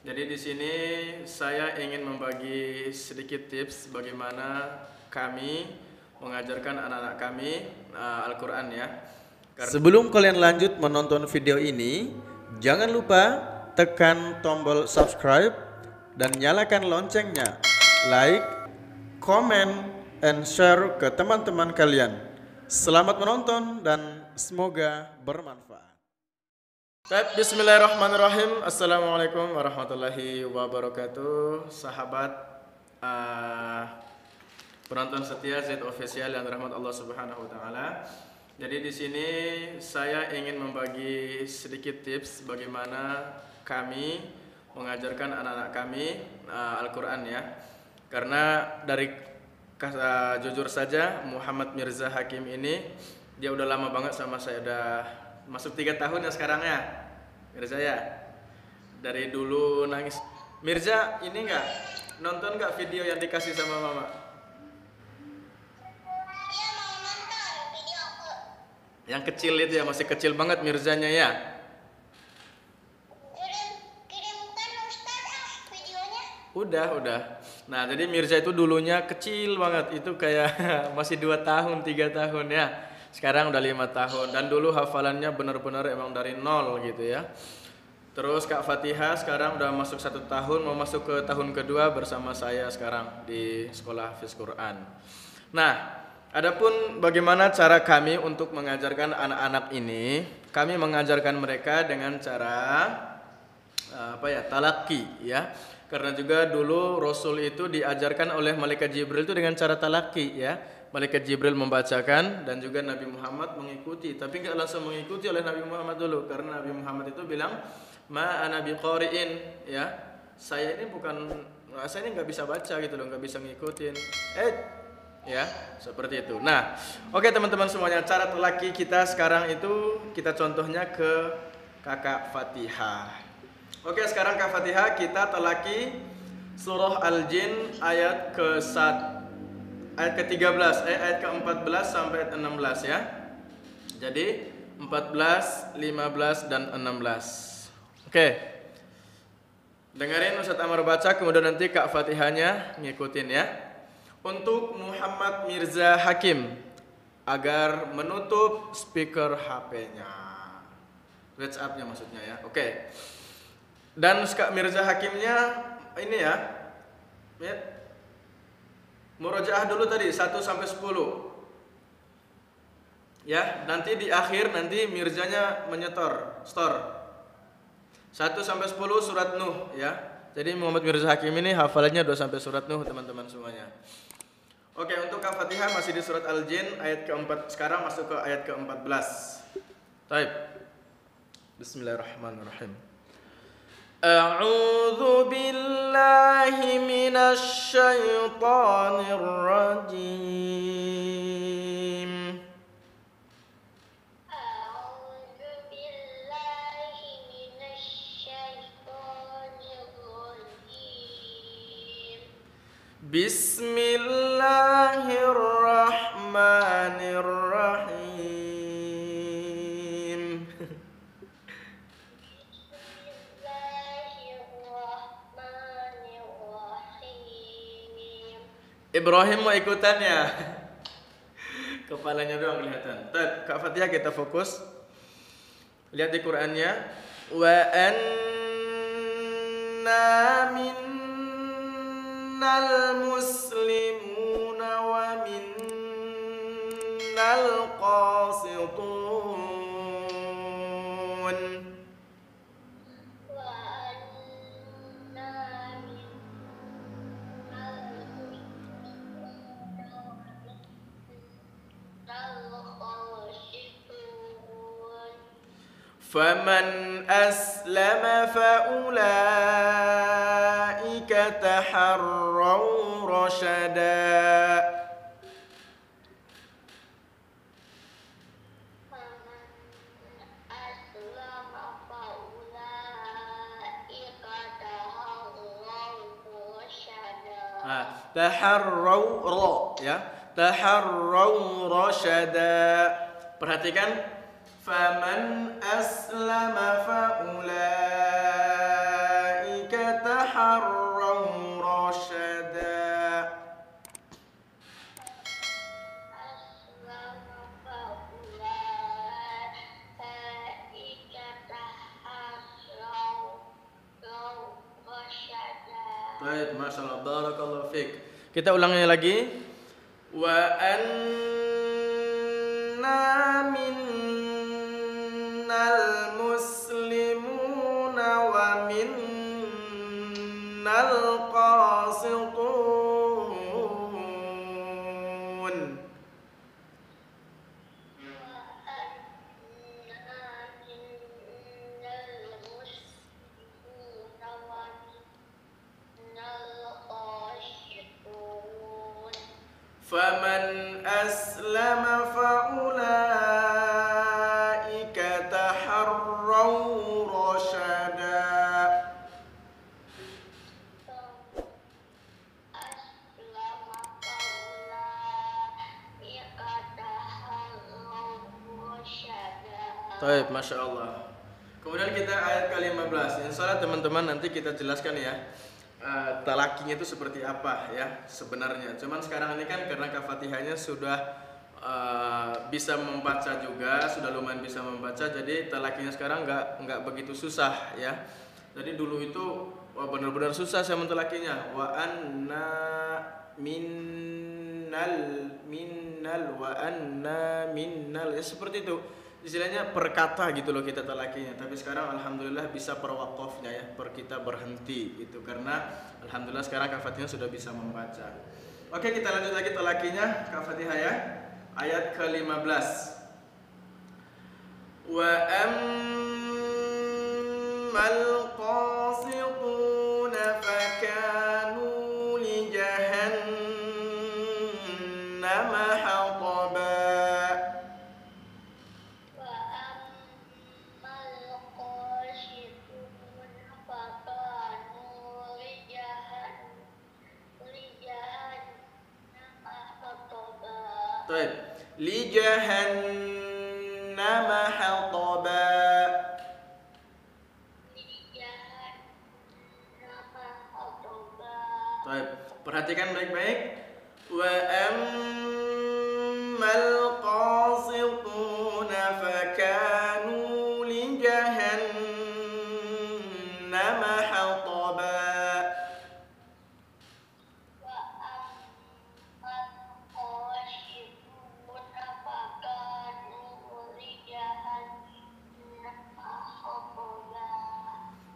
Jadi di sini saya ingin membagi sedikit tips bagaimana kami mengajarkan anak-anak kami Al-Quran ya. Sebelum kalian lanjut menonton video ini, jangan lupa tekan tombol subscribe dan nyalakan loncengnya. Like, comment, and share ke teman-teman kalian. Selamat menonton dan semoga bermanfaat. Baik, bismillahirrahmanirrahim. Assalamualaikum warahmatullahi wabarakatuh. Sahabat penonton setia Z Official yang dirahmat Allah Subhanahu wa taala. Jadi di sini saya ingin membagi sedikit tips bagaimana kami mengajarkan anak-anak kami Al-Quran ya. Karena dari kata jujur saja Muhammad Mirza Hakim ini dia udah lama banget sama saya, udah masuk 3 tahun ya sekarang ya Mirza ya. Dari dulu nangis. Mirza ini nggak nonton nggak video yang dikasih sama mama? Iya, mau nonton video aku. Yang kecil itu ya, masih kecil banget Mirzanya ya. Kirimkan Ustaz videonya. Udah. Nah, jadi Mirza itu dulunya kecil banget. Itu kayak masih 2 tahun, 3 tahun ya. Sekarang udah 5 tahun. Dan dulu hafalannya benar-benar emang dari nol gitu ya. Terus Kak Fatihah sekarang udah masuk 1 tahun, mau masuk ke tahun kedua bersama saya sekarang di sekolah Hafiz Quran. Nah, adapun bagaimana cara kami untuk mengajarkan anak-anak ini, kami mengajarkan mereka dengan cara talaki ya. Karena juga dulu Rasul itu diajarkan oleh Malaikat Jibril itu dengan cara talaki ya. Malaikat Jibril membacakan dan juga Nabi Muhammad mengikuti. Tapi nggak langsung mengikuti oleh Nabi Muhammad dulu, karena Nabi Muhammad itu bilang ma ana biqari'in ya. Saya ini nggak bisa baca gitu loh, nggak bisa ngikutin. Ya, seperti itu. Nah, oke teman-teman semuanya, cara telaki kita sekarang itu kita contohnya ke Kakak Fatihah. Oke, sekarang Kak Fatihah kita telaki surah Al-Jin ayat ke-13, ayat ke-14 sampai ayat 16 ya. Jadi 14, 15 dan 16. Oke. Dengerin Ustaz Amar baca, kemudian nanti Kak Fatihahnya ngikutin ya. Untuk Muhammad Mirza Hakim agar menutup speaker HP-nya. WhatsApp-nya maksudnya ya. Oke. Dan Kak Mirza Hakimnya ini ya. Murojaah dulu tadi 1 sampai 10. Ya, nanti di akhir nanti Mirzanya menyetor, store. 1 sampai 10 surat Nuh ya. Jadi Muhammad Mirza Hakim ini hafalannya 2 sampai surat Nuh teman-teman semuanya. Oke, untuk Al-Fatihah masih di surat Al-Jin ayat ke-4. Sekarang masuk ke ayat ke-14. Baik. Bismillahirrahmanirrahim. A'udzu billahi minasy syaithanir rajim. A'udzu billahi minasy syaithanir rajim. Bismillahirrahmanirrahim. Ibrahim mau ikutan ya? Kepalanya doang kelihatan. Kak Fatihah kita fokus. Lihat di Qur'annya. Wa anna minnal muslimuna wa minnal qasitun. فمن أسلم فأولئك تحروا رشدا. Taharraw ra ya. Taharraw rasyada. Perhatikan. Faman aslama faulaika تحروا رشدا. Baik, Masya Allah, barakallahu fiik. Kita ulangi lagi. Wa anna minnal muslimuna wa minnal qasitun. Faman aslama faulaika taharraw rasyada. Baik, Masya Allah. Kemudian kita ayat ke-15. Insya Allah teman-teman nanti kita jelaskan ya talakinya itu seperti apa ya sebenarnya. Cuman sekarang ini kan karena Al-Fatihahnya sudah bisa membaca juga, sudah lumayan bisa membaca, jadi talakinya sekarang nggak begitu susah ya. Jadi dulu itu benar-benar susah saya mentalakinya. Wa anna minnal wa anna minnal ya seperti itu. Istilahnya per kata gitu loh kita talakinya. Tapi sekarang alhamdulillah bisa per waqafnya ya, per kita berhenti gitu, karena alhamdulillah sekarang Al-Fatihah sudah bisa membaca. Oke, kita lanjut lagi talakinya Al-Fatihah ya. Ayat ke-15. Wa ammal qasituna fakanu li jahannama hataba. Baik, li jahannama hataba. Baik, perhatikan baik-baik. Wa ammal qasituna fakanu li jahannama hataba.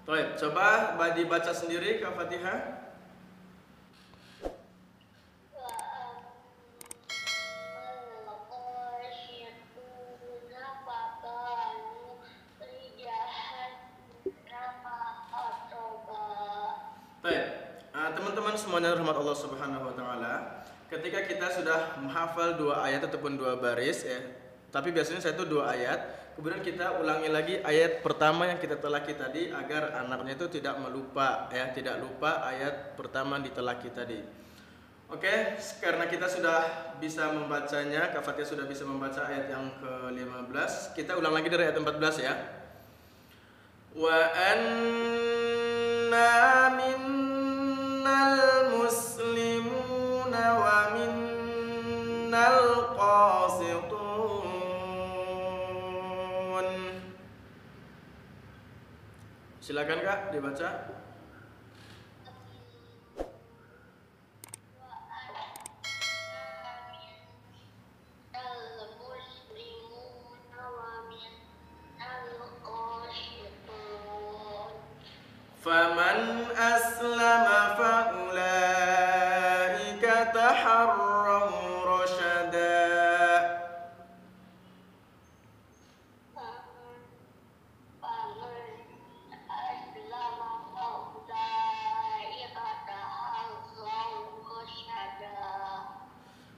Baik, coba dibaca sendiri ke Fatihah. Baik, teman-teman semuanya rahmat Allah Subhanahu wa taala. Ketika kita sudah menghafal 2 ayat ataupun 2 baris ya, tapi biasanya saya itu 2 ayat. Kemudian kita ulangi lagi ayat pertama yang kita telaki tadi agar anaknya itu tidak melupa ya, tidak lupa ayat pertama ditelaki tadi. Oke, karena kita sudah bisa membacanya, Kak Fatia sudah bisa membaca ayat yang ke-15, kita ulang lagi dari ayat 14 ya. Wa anna minnal muslimuna wa minnal qasitun. Silakan Kak dibaca. Faman aslama faulaika taharraw rasyada.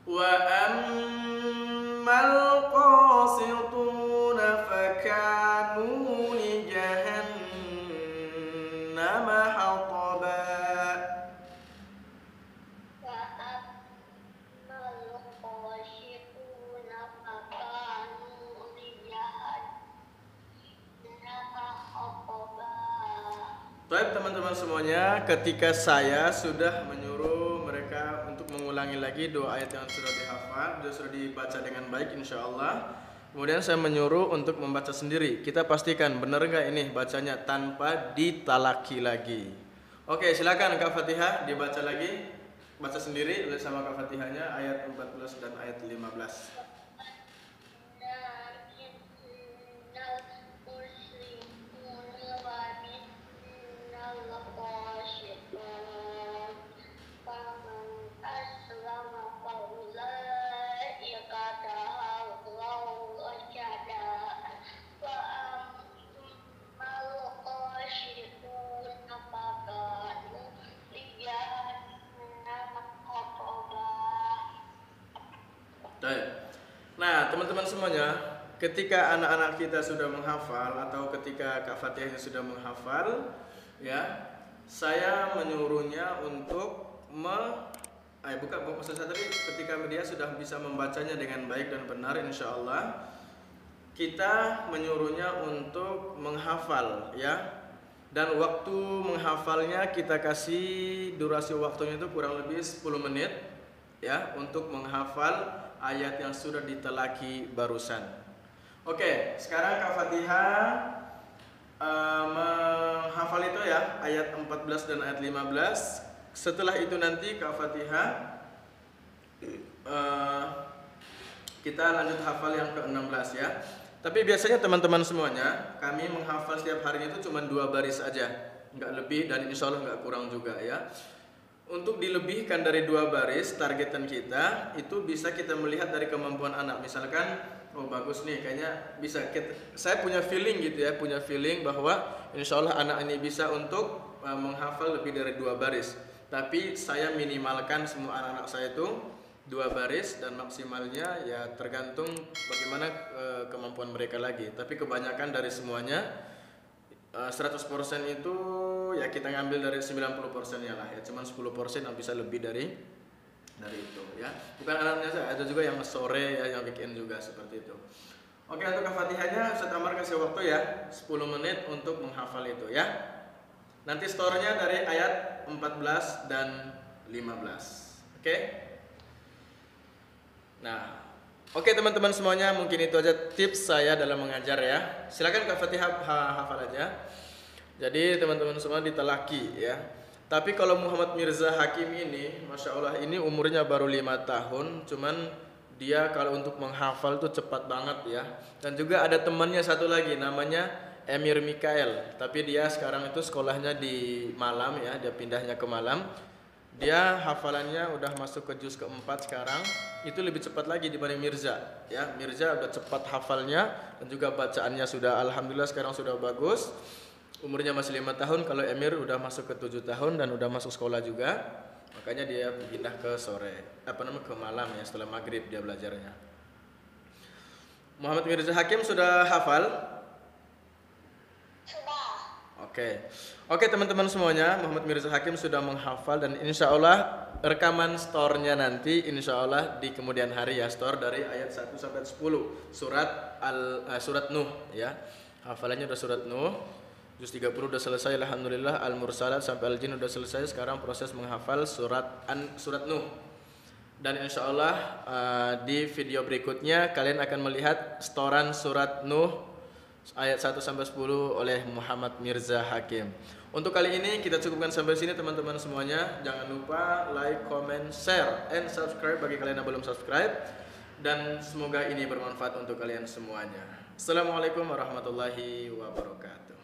Wa ammal qasituna fakanu li jahannama hataba. Baik teman-teman teman-teman semuanya, ketika saya sudah menyuruh mereka untuk mengulangi lagi dua ayat yang sudah dihafal, sudah dibaca dengan baik insya Allah. Kemudian saya menyuruh untuk membaca sendiri. Kita pastikan benar nggak ini bacanya tanpa ditalaki lagi. Oke, silakan Kak Fatihah dibaca lagi. Baca sendiri sama Kak Fatihahnya ayat 14 dan ayat 15. Nah, teman-teman semuanya, ketika anak-anak kita sudah menghafal atau ketika Kak Fatihahnya sudah menghafal, ya, saya menyuruhnya untuk maksud saya tadi ketika dia sudah bisa membacanya dengan baik dan benar, insya Allah kita menyuruhnya untuk menghafal, ya. Dan waktu menghafalnya kita kasih durasi waktunya itu kurang lebih 10 menit, ya, untuk menghafal ayat yang sudah ditelaki barusan. Oke, sekarang Kak Fatihah menghafal itu ya, ayat 14 dan ayat 15. Setelah itu nanti Kak Fatihah kita lanjut hafal yang ke-16 ya. Tapi biasanya teman-teman semuanya, kami menghafal setiap harinya itu cuma 2 baris aja, nggak lebih dan insya Allah nggak kurang juga ya. Untuk dilebihkan dari 2 baris, targetan kita itu bisa kita melihat dari kemampuan anak. Misalkan, oh bagus nih, kayaknya bisa. Saya punya feeling gitu ya, punya feeling bahwa insya Allah anak ini bisa untuk menghafal lebih dari 2 baris. Tapi saya minimalkan semua anak-anak saya itu 2 baris dan maksimalnya ya tergantung bagaimana kemampuan mereka lagi. Tapi kebanyakan dari semuanya 100% itu ya kita ngambil dari 90%-nya lah ya, cuman 10% yang bisa lebih dari itu ya. Bukan anaknya saya, ada juga yang sore ya, yang weekend juga seperti itu. Oke, untuk Fatihahnya Ustaz Ammar kasih waktu ya 10 menit untuk menghafal itu ya. Nanti store-nya dari ayat 14 dan 15. Oke? Nah, oke teman-teman semuanya, mungkin itu aja tips saya dalam mengajar ya. Silakan Kak Fatihah hafal aja. Jadi teman-teman semua ditelaki ya. Tapi kalau Muhammad Mirza Hakim ini, Masya Allah ini umurnya baru 5 tahun, cuman dia kalau untuk menghafal tuh cepat banget ya. Dan juga ada temannya satu lagi namanya Emir Mikael. Tapi dia sekarang itu sekolahnya di Malam ya, dia pindahnya ke Malam. Dia hafalannya udah masuk ke juz ke-4 sekarang. Itu lebih cepat lagi dibanding Mirza ya. Mirza udah cepat hafalnya dan juga bacaannya sudah alhamdulillah sekarang sudah bagus. Umurnya masih 5 tahun. Kalau Emir udah masuk ke 7 tahun dan udah masuk sekolah juga. Makanya dia pindah ke sore, ke malam ya, setelah maghrib dia belajarnya. Muhammad Mirza Hakim sudah hafal? Oke teman-teman semuanya, Muhammad Mirza Hakim sudah menghafal dan insya Allah rekaman store-nya nanti insya Allah di kemudian hari ya, store dari ayat 1 sampai 10 surat Nuh ya. Hafalannya udah surat Nuh, juz 30 udah selesai alhamdulillah, Al-Mursalat sampai Al-Jin udah selesai. Sekarang proses menghafal surat Nuh. Dan insya Allah di video berikutnya kalian akan melihat storan surat Nuh ayat 1 sampai 10 oleh Muhammad Mirza Hakim. Untuk kali ini kita cukupkan sampai sini teman-teman semuanya. Jangan lupa like, comment, share, and subscribe bagi kalian yang belum subscribe. Dan semoga ini bermanfaat untuk kalian semuanya. Assalamualaikum warahmatullahi wabarakatuh.